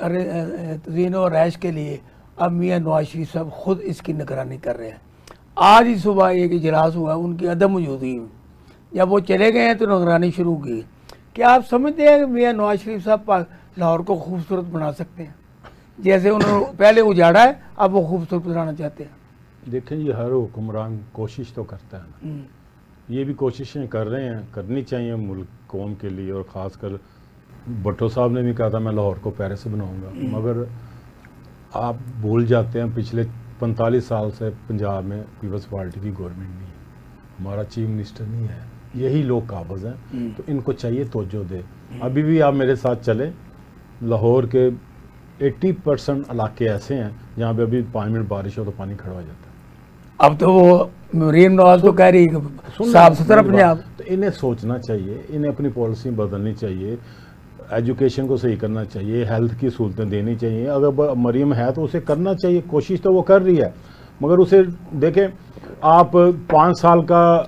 تزئین و آرائش کے لیے اب میاں نواز شریف صاحب خود اس کی نگرانی کر رہے ہیں. آج ہی صبح ایک اجلاس ہوا, ان کی عدم موجودگی میں جب وہ چلے گئے ہیں تو نگرانی شروع کی. کیا آپ سمجھتے ہیں کہ میاں نواز شریف صاحب لاہور کو خوبصورت بنا سکتے ہیں؟ جیسے انہوں نے پہلے اجاڑا ہے, اب وہ خوبصورت بنانا چاہتے ہیں. دیکھیں یہ ہر حکمران کوشش تو کرتا ہے نا, یہ بھی کوششیں کر رہے ہیں, کرنی چاہیے ملک قوم کے لیے. اور خاص کر بھٹو صاحب نے بھی کہا تھا میں لاہور کو پیرس سے بناؤں گا, مگر آپ بھول جاتے ہیں پچھلے 45 سال سے پنجاب میں پیپلز پارٹی کی گورنمنٹ نہیں ہے, ہمارا چیف منسٹر نہیں ہے, یہی لوگ قابض ہیں. تو ان کو چاہیے توجہ دے. ابھی بھی آپ میرے ساتھ چلیں, لاہور کے 80% علاقے ایسے ہیں جہاں پہ ابھی 5 منٹ بارش ہو تو پانی کھڑا ہو جاتا ہے. اب تو وہ مریم نواز تو کہہ رہی ہے کہ صاف ستھرا پنجاب. تو انہیں سوچنا چاہیے, انہیں اپنی پالیسی بدلنی چاہیے, ایجوکیشن کو صحیح کرنا چاہیے, ہیلتھ کی سہولتیں دینی چاہیے. اگر مریم ہے تو اسے کرنا چاہیے, کوشش تو وہ کر رہی ہے, مگر اسے دیکھیں آپ 5 سال کا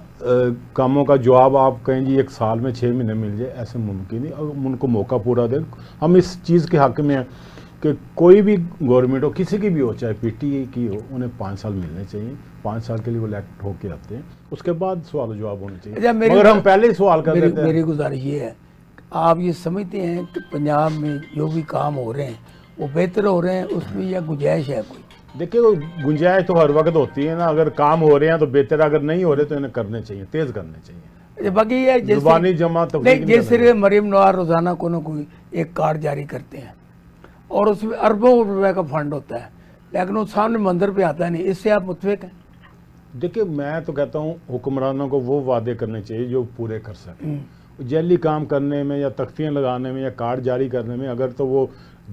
کاموں کا جواب آپ کہیں جی 1 سال میں 6 مہینے مل جائے, ایسے ممکن نہیں. اگر ان کو موقع پورا دیں. ہم اس چیز کے حق میں ہیں کہ کوئی بھی گورنمنٹ ہو, کسی کی بھی ہو, چاہے پی ٹی اے کی ہو, انہیں 5 سال ملنے چاہیے. 5 سال کے لیے وہ الیکٹ ہو کے آتے ہیں, اس کے بعد سوال و جواب ہونے چاہیے. مگر ہم پہلے ہی سوال کر دیتے ہیں. میری گزارش یہ ہے, آپ یہ سمجھتے ہیں کہ پنجاب میں جو بھی کام ہو رہے ہیں وہ بہتر ہو رہے ہیں, اس میں یا گنجائش ہے کوئی؟ دیکھیں گنجائش تو ہر وقت ہوتی ہے نا. اگر کام ہو رہے ہیں تو بہتر, اگر نہیں ہو رہے تو انہیں کرنے چاہیے, تیز کرنے چاہیے. باقی یہ زبانی جمع نہیں, جیسے مریم نواز روزانہ کو نہ کوئی ایک کارڈ جاری کرتے ہیں اور اس میں اربوں روپے کا فنڈ ہوتا ہے, لیکن وہ سامنے منظر پہ آتا ہے نہیں. اس سے آپ متفق ہیں؟ دیکھیں میں تو کہتا ہوں حکمرانوں کو وہ وعدے کرنے چاہیے جو پورے کر سکیں. جیلی کام کرنے میں یا تختیاں لگانے میں یا کارڈ جاری کرنے میں اگر تو وہ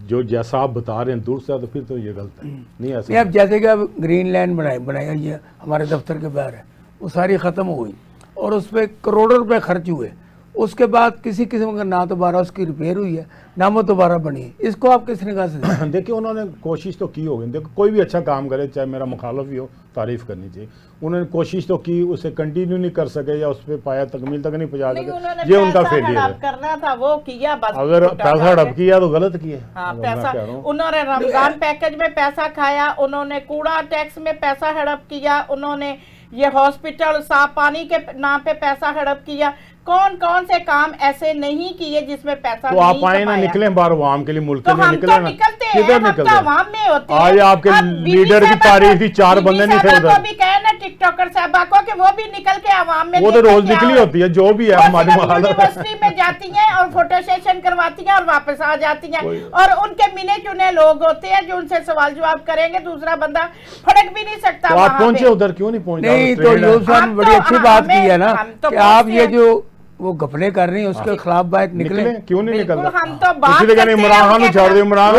جو جیسا آپ بتا رہے ہیں دور سے, تو پھر تو یہ غلط ہے. نہیں ایسا اب جیسے کہ اب گرین لینڈ بنایا یہ ہمارے دفتر کے باہر ہے, وہ ساری ختم ہو گئی اور اس پہ کروڑوں روپے خرچ ہوئے. اس کے بعد کسی قسم کا نہ دوبارہ اس کی ریپیئر ہوئی ہے نہ وہ دوبارہ بنی ہے. اس کو آپ کس نگاہ سے دیکھیں انہوں نے کوشش تو کی ہوگی. دیکھو کوئی بھی اچھا کام کرے, چاہے میرا مخالف ہی ہو, تعریف کرنی چاہیے. انہوں نے کوشش تو کی, اسے کنٹینیو نہیں کر سکے یا اس پہ پایا تکمیل تک نہیں پہنچا سکے, یہ ان کا فیلئر ہے. کرنا تھا وہ کیا, اگر پیسہ ہڑپ کیا تو غلط کیا. انہوں نے رمضان پیکج میں پیسہ کھایا, انہوں نے کوڑا ٹیکس میں پیسہ ہڑپ کیا, انہوں نے یہ ہاسپٹل صاف پانی کے نام پہ پیسہ ہڑپ کیا. کون کون سے کام ایسے نہیں کیے جس میں پیسہ نہیں کمایا. تو آپ آئیں نہ نکلیں باہر عوام کے لیے, ملک کے لیے نکلیں نا. کدھر نکلتے ہیں, عوام میں ہوتے ہیں. آج آپ کے لیڈر کی تعریف تھی, 4 بندے نہیں تھے ادھر. وہ بھی کہے نا ٹک ٹاکر صاحبہ کو کہ وہ بھی نکل کے عوام میں, وہ تو روز نکلی ہوتی ہے, جو بھی ہے ہماری یونیورسٹی میں جاتی ہیں اور فوٹو سیشن کرواتی ہیں اور واپس آ جاتی ہیں, اور ان کے منے چنے لوگ ہوتے ہیں جو ان سے سوال جواب کریں گے, دوسرا بندہ پھڑک بھی نہیں سکتا. تو آپ پہنچے ادھر کیوں نہیں پہنچے؟ نہیں تو یوسف صاحب بڑی اچھی بات کی ہے نا کہ آپ یہ جو وہ گھپلے کر رہی ہیں اس کے خلاف باہر نکلیں. کیوں نہیں نکلتا؟ ہم تو بات کرتے ہیں عمران خان کو چھوڑ دیں. عمران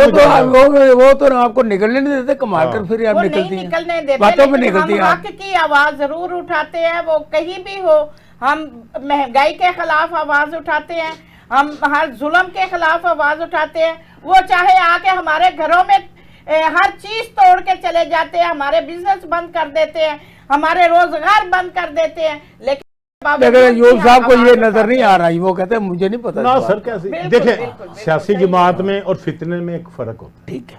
وہ تو آپ کو نکلنے نہیں دیتے, کما کر پھر آپ نکلتی ہیں, باتوں میں نکلتی ہیں. ہم حق کی آواز ضرور اٹھاتے ہیں, وہ کہیں بھی ہو. ہم مہنگائی کے خلاف آواز اٹھاتے ہیں, ہم ہر ظلم کے خلاف آواز اٹھاتے ہیں. وہ چاہے آ کے ہمارے گھروں میں ہر چیز توڑ کے چلے جاتے ہیں, ہمارے بزنس بند کر دیتے ہیں, ہمارے روزگار بند کر دیتے ہیں, لیکن یوسف صاحب کو یہ نظر نہیں آ رہا. وہ کہتے ہیں مجھے نہیں پتا. نا سر کیسے دیکھیں, سیاسی جماعت میں اور فتنے میں ایک فرق ہوتا ہے. ٹھیک ہے,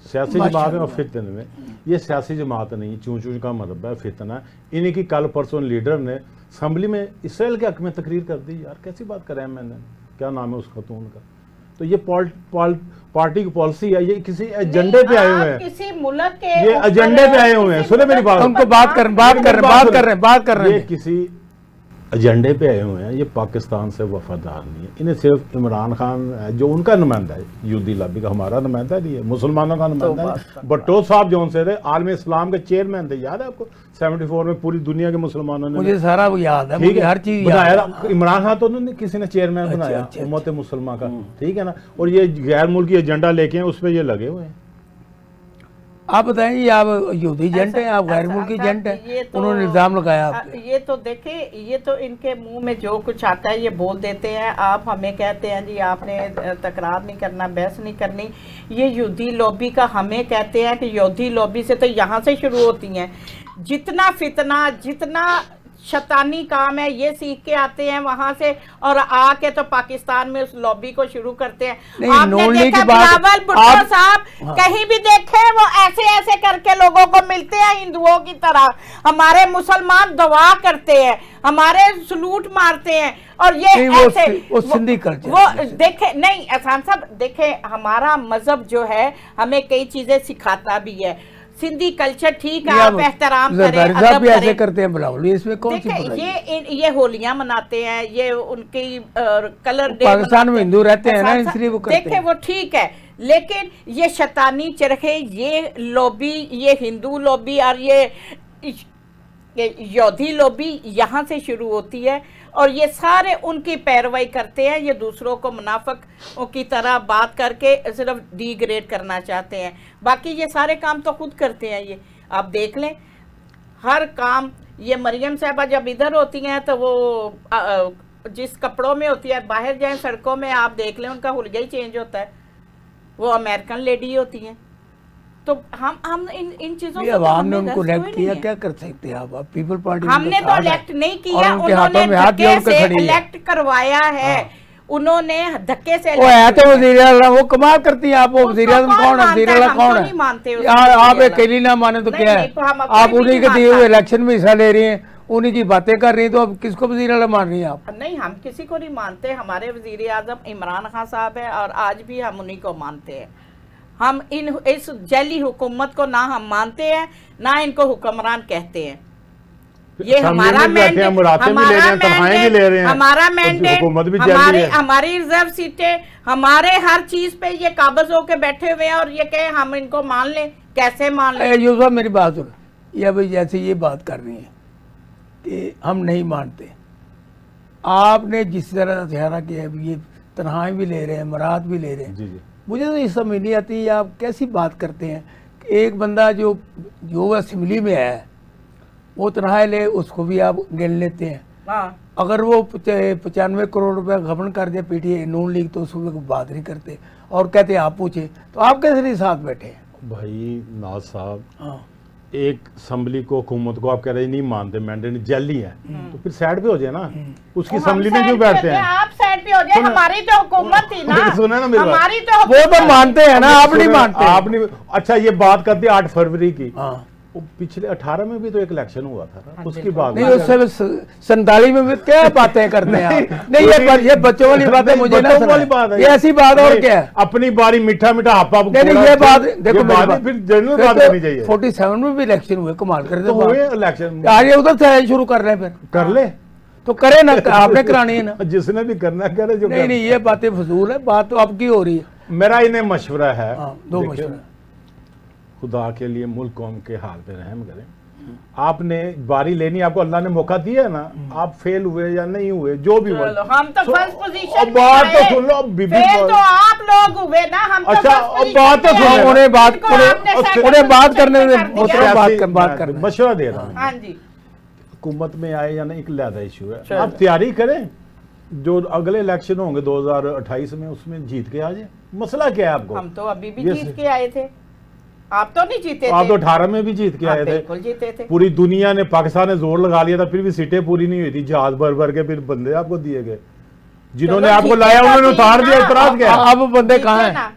سیاسی جماعت میں اور فتنے میں, یہ سیاسی جماعت نہیں, چون چون کا مطلب ہے فتنہ. انہیں کی کل پرسوں لیڈر نے اسمبلی میں اسرائیل کے حق میں تقریر کر دی. یار کیسی بات کر رہے ہیں, میں نے کیا نام ہے اس خاتون کا. تو یہ پارٹی کی پالیسی ہے, یہ کسی ایجنڈے پہ آئے ہوئے ہیں, کسی ملک کے یہ ایجنڈے پہ آئے ہوئے ہیں. سنیں میری بات, ان کو بات کر رہے ہیں. یہ کسی ایجنڈے پہ آئے ہوئے ہیں، یہ پاکستان سے وفادار نہیں ہے، انہیں صرف عمران خان ہے جو ان کا نمائندہ ہے، یہودی لابی کا، ہمارا نمائندہ نہیں ہے، مسلمانوں کا نمائندہ ہے۔ بھٹو صاحب جو ان سے تھے عالم اسلام کے چیئرمین تھے، یاد ہے آپ کو 74 میں پوری دنیا کے مسلمانوں نے، مجھے سارا وہ یاد ہے، ٹھیک مجھے ہے، ہر چیز بنایا یاد ہے۔ عمران خان تو انہوں نے کسی نے چیئرمین بنایا اچھا، امت مسلمہ کا، ٹھیک ہے نا، اور یہ غیر ملکی ایجنڈا لے کے ہیں، اس پہ یہ لگے ہوئے ہیں۔ آپ بتائیں یہ آپ یہودی ایجنٹ ہیں، آپ غیر ملکی ایجنٹ ہیں، انہوں نے الزام لگایا آپ پہ۔ یہ تو دیکھیں، یہ تو ان کے منہ میں جو کچھ آتا ہے یہ بول دیتے ہیں۔ آپ ہمیں کہتے ہیں جی آپ نے تکرار نہیں کرنا، بحث نہیں کرنی، یہ یہودی لوبی کا ہمیں کہتے ہیں کہ یہودی لوبی سے تو یہاں سے شروع ہوتی ہیں، جتنا فتنہ، جتنا شیطانی کام ہے یہ سیکھ کے آتے ہیں وہاں سے، اور آ کے تو پاکستان میں اس لوبی کو شروع کرتے ہیں۔ آپ نے دیکھا بلاول بھٹو صاحب کہیں بھی دیکھے وہ ایسے ایسے کر کے لوگوں کو ملتے ہیں ہندوؤں کی طرح، ہمارے مسلمان دعا کرتے ہیں، ہمارے سلوٹ مارتے ہیں، اور یہ ایسے وہ سندھی کلچر، وہ دیکھیں نہیں احسان صاحب، دیکھیں ہمارا مذہب جو ہے ہمیں کئی چیزیں سکھاتا بھی ہے، سندھی کلچر ٹھیک ہے، آپ احترام کریں، ادب بھی ایسے کریں۔ کرتے ہیں بلاول، اس میں کون سی برائی ہے؟ یہ ہولیاں مناتے ہیں، یہ ان کی کلر ڈے پاکستان میں ہندو رہتے ہیں نا، اس لیے وہ کرتے ہیں۔ دیکھیں وہ ٹھیک ہے، لیکن یہ شیطانی چرخے، یہ لوبی، یہ ہندو لوبی اور یہ یہودی لوبی یہاں سے شروع ہوتی ہے، اور یہ سارے ان کی پیروی کرتے ہیں، یہ دوسروں کو منافق کی طرح بات کر کے صرف ڈی گریڈ کرنا چاہتے ہیں، باقی یہ سارے کام تو خود کرتے ہیں۔ یہ آپ دیکھ لیں ہر کام، یہ مریم صاحبہ جب ادھر ہوتی ہیں تو وہ جس کپڑوں میں ہوتی ہے، باہر جائیں سڑکوں میں آپ دیکھ لیں ان کا حلیہ ہی چینج ہوتا ہے، وہ امریکن لیڈی ہوتی ہیں۔ تو ہم ان چیزوں سے عوام نے ان کو الیکٹ کیا، کیا کر سکتے ہیں آپ؟ پیپل پارٹی ہم نے تو الیکٹ نہیں کیا، انہوں نے دھکے سے الیکٹ کروایا ہے، انہوں نے دھکے سے وہ ہے تو وزیر اعظم، وہ کمال کرتی ہیں آپ، وہ وزیر اعظم کون ہے؟ وزیر اعلیٰ کون ہے؟ آپ اکیلی نہ مانے تو کیا ہے؟ آپ انہی کے دیے ہوئے الیکشن میں حصہ لے رہی ہیں، انہی کی باتیں کر رہی ہیں، تو اب کس کو وزیر اعلیٰ مان رہی ہیں آپ؟ نہیں، ہم کسی کو نہیں مانتے، ہمارے وزیر اعظم عمران خان صاحب ہے، اور آج بھی ہم انہی کو مانتے ہیں۔ ہم اس جعلی حکومت کو نہ ہم مانتے ہیں، نہ ان کو حکمران کہتے ہیں۔ یہ ہمارا مینڈیٹ، ہمارا مینڈیٹ، ہماری ریزرو سیٹیں، ہمارے ہر چیز پہ یہ قابض ہو کے بیٹھے ہوئے ہیں، اور یہ کہ ہم ان کو مان لیں، کیسے مان لیں؟ یوسف میری بات سن، یہ ابھی جیسے یہ بات کر رہی ہیں کہ ہم نہیں مانتے، آپ نے جس طرح اشارہ کیا ہے، یہ تنہائی بھی لے رہے ہیں، مراد بھی لے رہے ہیں، مجھے تو یہ سمجھ نہیں آتی آپ کیسی بات کرتے ہیں کہ ایک بندہ جو اسمبلی میں ہے وہ تنہائی لے، اس کو بھی آپ گن لیتے ہیں۔ اگر وہ 95 کروڑ روپے غبن کر دے P T I known league تو اس کو بات نہیں کرتے، اور کہتے ہیں آپ پوچھیں، تو آپ کیسے نہیں ساتھ بیٹھے ہیں؟ بھائی ناز صاحب، ایک اسمبلی کو، حکومت کو آپ کہہ رہے ہیں نہیں مانتے، مینڈیٹ جعلی ہے، تو پھر سائڈ پہ ہو جائے نا، اس کی اسمبلی میں کیوں بیٹھتے ہیں؟ آپ سائڈ پہ ہو جائے، ہماری تو حکومت تھی نا، سنیں نا میری بات، وہ تو مانتے ہیں نا، آپ نہیں مانتے۔ آپ نے اچھا یہ بات کرتے 8 فروری کی، پچھلے 18 میں بھی تو ایک الیکشن ہوا تھا نا، اس کی بات نہیں، اس سے 47 میں بھی کیا باتیں کرتے ہیں آپ؟ نہیں، یہ بچوں والی باتیں مجھے نہ سنائیں، یہ ایسی بات اور کیا ہے؟ اپنی باری میٹھا میٹھا آپ نہیں، یہ بات دیکھو، پھر جنرل بات کرنی چاہیے۔ 47 میں بھی الیکشن ہوئے، کمال کر تو ہوئے الیکشن، آج ادھر سے شروع کر رہے ہیں، پھر کر لے تو کرے نا، آپ نے کرانی ہے نا، جس نے بھی کرنا کرے جو نہیں، یہ باتیں فضول ہے، بات تو اب کی ہو رہی ہے۔ میرا انہیں مشورہ ہے، دو مشورہ، خدا کے لیے ملک قوم کے حال پہ رحم کریں، آپ نے باری لینی، آپ کو اللہ نے موقع دیا ہے نا، آپ فیل ہوئے یا نہیں ہوئے، جو بھی ہوئے، ہم تو فرسٹ پوزیشن میں بات تو سن لو، فیل تو آپ لوگ ہوئے نا، ہم تو اچھا بات تو سن، انہیں بات کرنے دیں، بات کرنے مشورہ دے رہا ہوں۔ ہاں جی، حکومت میں آئے یا نہیں ایک علیحدہ ایشو ہے، آپ تیاری کریں، جو اگلے الیکشن ہوں گے 2028 میں، اس میں جیت کے آ جائیں، مسئلہ کیا ہے آپ کو؟ ہم تو ابھی بھی جیت کے آئے تھے، آپ تو نہیں جیتے تھے، آپ تو 18 میں بھی جیت کے آئے تھے، بالکل جیتے تھے، پوری دنیا نے، پاکستان نے زور لگا لیا تھا، پھر بھی سیٹیں پوری نہیں ہوئی تھی، جہاز بھر بھر کے پھر بندے آپ کو دیے گئے، جنہوں نے آپ کو لایا انہوں نے اتار دیا، اعتراض کیا؟ اب وہ بندے کہاں ہیں؟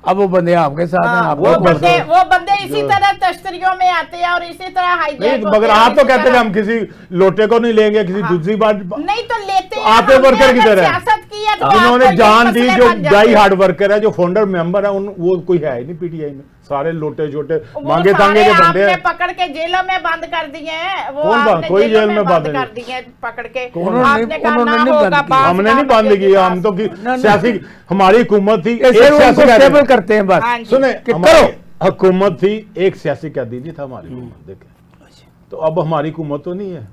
اب وہ بندے آپ کے ساتھ ہیں، وہ بندے اسی طرح تشتریوں میں آتے ہیں اور اسی طرح ہائی جیک، مگر آپ تو کہتے ہیں ہم کسی لوٹے کو نہیں لیں گے، کسی دوسری بات نہیں تو لیتے ہیں، آپ ورکر کی طرح سیاست کی ہے، جنہوں نے جان دی، جو ڈائی ہارڈ ورکر ہے، جو فاؤنڈر ممبر ہے، وہ کوئی ہے ہی نہیں پی ٹی آئی میں، सारे लोटे छोटे वो मांगे तांगे सारे के बंदे आपने हैं। पकड़ के जेलों में बंद कर दिए हैं, वो कौन बंद? आपने कोई जेल में बंद कर दिए हैं पकड़ के। उन्होंने- आपने कहा उन्होंने ना नहीं होगा बंद किया। बात हमने नहीं ना बंद बजे किया, के हम तो कि ना, ना। सियासी हमारी हुकूमत थी, एक ऐसे वो सियासी उनको कैदी- स्टेबल करते हैं बस। हाँ जी। सुने कि हमारी करो। हुकूमत थी, एक सियासी कैदी नहीं था हमारी हुकूमत, देखे तो अब हमारी हुकूमत तो नहीं है,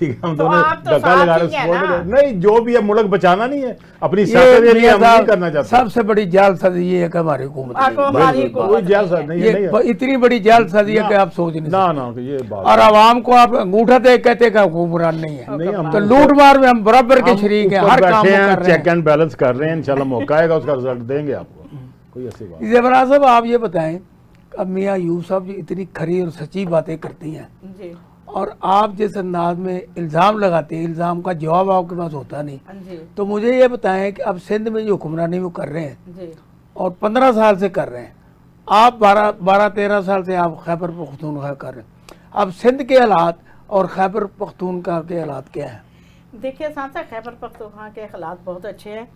ठीक है, हम तो दोनों आप तो धक्का साथ लगा ही रहे हैं support ना। कर- नहीं, जो भी है मुल्क बचाना नहीं है, अपनी ये सियासत के लिए मियां हम नहीं साहब, करना चाहते। सबसे बड़ी जालसाजी ये है कि हमारी हुकूमत आपको नहीं। हमारी बिल्कुल, हुकूमत कोई जालसाज नहीं नहीं ये है, नहीं है। इतनी बड़ी जालसाजी है कि आप सोच नहीं ना सकते। ना ये बात और आवाम को आप अंगूठा दे कहते हैं कि हुक्मरान नहीं है। नहीं, हम तो लूट मार में हम बराबर के हम शरीक हैं, ऊपर हर काम बैठे को हैं, कर रहे चेक हैं। एंड बैलेंस कर रहे हैं, इंशाल्लाह मौका आएगा उसका रिजल्ट देंगे आपको, कोई ऐसी बात नहीं। जबरा साहब आप ये बताएं, अब मियाँ यूब साहब जो इतनी खरी और सच्ची बातें करती हैं जी और आप जिस अंदाज में इल्ज़ाम लगाते हैं, इल्ज़ाम का जवाब आपके पास होता नहीं, जी तो मुझे ये बताएं कि अब सिंध में जो हुक्मरानी वो कर रहे हैं जी और 15 साल से कर रहे हैं, आप 12-13 साल से आप खैबर पख्तूनख्वा कर रहे हैं, अब सिंध के हालात और खैबर पख्तूनख्वा के हालात क्या हैं? देखिए सांसा, खैबर पख्तूनख्वा के हालात बहुत अच्छे हैं,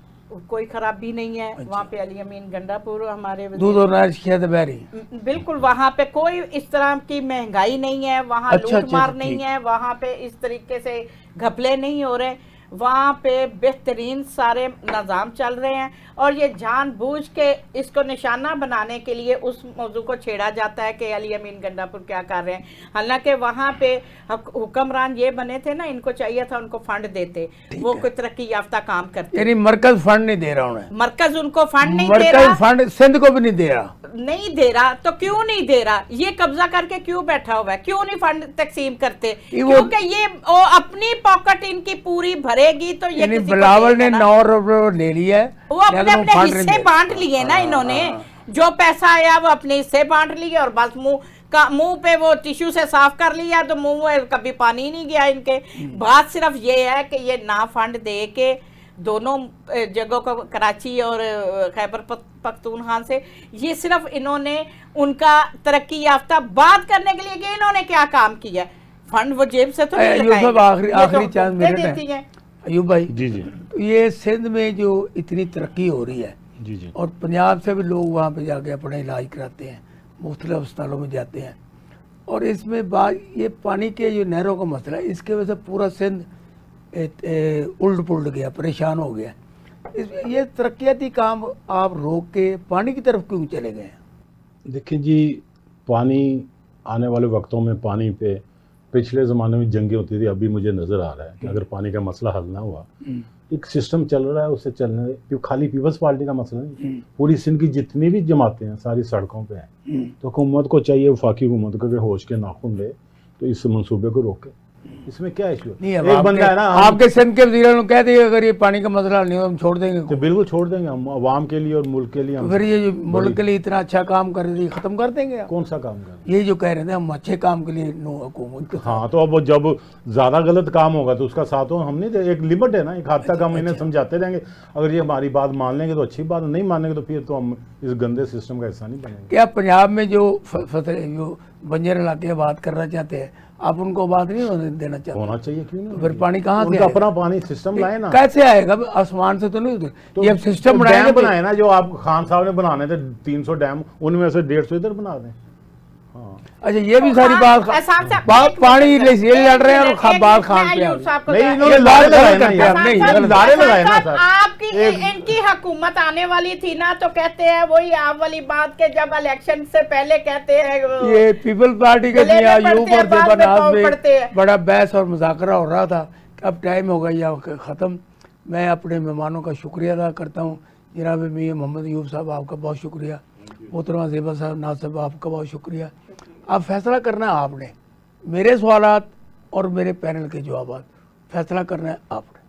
कोई खराबी नहीं है। वहाँ पे अली अमीन गंडापुर हमारे दूध और नार शहद बहरी। बिल्कुल, वहाँ पे कोई इस तरह की महंगाई नहीं है, वहाँ अच्छा, लूट मार अच्छा, नहीं ठीक। है, वहाँ पे इस तरीके से घपले नहीं हो रहे, वहाँ पे बेहतरीन सारे निज़ाम चल रहे हैं। और ये जानबूझ के इसको निशाना बनाने के लिए उस मौजू को छेड़ा जाता है कि अली अमीन गंडापुर क्या कर रहे हैं, हालांकि वहाँ पे हुक्मरान ये बने थे ना, इनको चाहिए था उनको फंड देते, वो कोई तरक्की याफ्ता काम करते। यानी मरकज फंड नहीं दे रहा उन्हें, मरकज उनको फंड नहीं दे मरकज रहा, फंड सिंध को भी नहीं दे रहा। नहीं दे रहा तो क्यों नहीं दे रहा? ये कब्जा करके क्यों बैठा हुआ है? क्यों नहीं फंड तकसीम करते? क्योंकि ये अपनी पॉकेट इनकी पूरी भरेगी तो ये यानी किसी को बिलावल ने देगा ना। 9 रुपये ले लिया है, वो अपने लेकिन अपने फंड नहीं हिस्से दे- बांट लिए ना इन्होंने, जो पैसा आया वो अपने हिस्से बांट लिए और बस मुंह पे वो टिश्यू से साफ कर लिया, तो मुंह में कभी पानी नहीं गया इनके। बात सिर्फ ये है कि ये ना फंड दे के दोनों जगहों को, कराची और खैबर पख्तूनख्वा से, ये सिर्फ इन्होंने उनका तरक्की याफ्ता बात करने के लिए कि इन्होंने क्या काम किया, फंड वो जेब से तो नहीं अयूब साहब, लगाएंगे, ये आखिरी तो चांस दे मिनट देती है। हैं। अयूब भाई, जी जी तो ये सिंध में जो इतनी तरक्की हो रही है जी जी और पंजाब से भी लोग वहाँ पे जाके अपना इलाज कराते हैं, मुख्तलिफ अस्पतालों में जाते हैं, और इसमें बात ये पानी के जो नहरों का मसला है, इसके वजह से पूरा सिंध उल्ट पुल्ट गया, परेशान हो गया। ये तरक्याती काम आप रोक के पानी की तरफ क्यों चले गए हैं? देखिए जी, पानी आने वाले वक्तों में पानी पे पिछले ज़माने में जंगें होती थी, अभी मुझे नज़र आ रहा है कि अगर पानी का मसला हल ना हुआ, एक सिस्टम चल रहा है, उससे चलने क्यों, खाली पीपल्स पार्टी का मसला नहीं, पूरी सिंध की जितनी भी जमातें हैं सारी सड़कों पे हैं, तो हुकूमत को चाहिए, वफाकी हुकूमत को, कि होश के नाखून ले तो इस मंसूबे को रोके। इसमें क्या इशू है? नहीं, अब एक बंदा है ना, हम- आपके सिंध के वज़ीर ने कह दिया अगर ये पानी का मसला नहीं हो हम छोड़ देंगे, तो बिल्कुल छोड़ देंगे हम, अवाम के लिए और मुल्क के लिए तो हम फिर ये जो मुल्क के लिए इतना अच्छा काम कर रही थी खत्म कर देंगे आप? कौन सा काम कर रहे हैं? ये जो कह रहे थे हम अच्छे काम के लिए नो हुकूमत के साथ। हाँ, तो अब वो जब ज़्यादा गलत काम होगा तो उसका साथ हो, हम नहीं दे, एक लिमिट है ना, एक हद तक हम इन्हें समझाते रहेंगे, अगर ये हमारी बात मान लेंगे तो अच्छी बात, नहीं मानेंगे तो फिर तो हम इस गंदे सिस्टम का हिस्सा नहीं बनेंगे। क्या पंजाब में जो फसल जो बंजर इलाके की बात करना चाहते हैं आप उनको बात नहीं होने देना चाहते? होना चाहिए, क्यों नहीं? फिर पानी कहाँ से उनका आएगा? अपना पानी सिस्टम लाए ना, कैसे आएगा? आसमान से तो नहीं उतर, तो ये अब सिस्टम तो बनाएंगे डैम तो- बनाए ना, जो आप खान साहब ने बनाने थे 300 डैम, उनमें से 150 इधर बना दें। हाँ, अच्छा, ये भी सारी हाँ, बात एहसान साहब, बात एक पानी मिनट, ले ये लड़ रहे हैं और एक बात मिनट, खान मैं पे आ अयूब गए। साहब को नहीं, जरा- इन्होंने ये लारे बात लगाए गलत ना करते यार, हैं, नहीं, एहसान गलत। लारे साहब, लगाए ना एहसान सर। साहब, आपकी एक- इनकी हुकूमत आने वाली थी ना, तो कहते हैं वही आप वाली बात के जब इलेक्शन से पहले कहते हैं ये पीपल्स पार्टी के गले में मियां पड़ते यूब हैं, और बाद में जबरनाज पाँव पड़ते में हैं। बड़ा बहस और मुज़ाकरा हो रहा था कि अब टाइम हो गया ख़त्म। मैं अपने मेहमानों का शुक्रिया अदा करता हूँ। जनाब मियां मोहम्मद यूब साहब, आपका बहुत शुक्रिया। मोहतरमा ज़ेबा साहब, नाज साहब, आपका बहुत शुक्रिया। अब फैसला करना है आपने, मेरे सवालात और मेरे पैनल के जवाबात फैसला करना है आपने।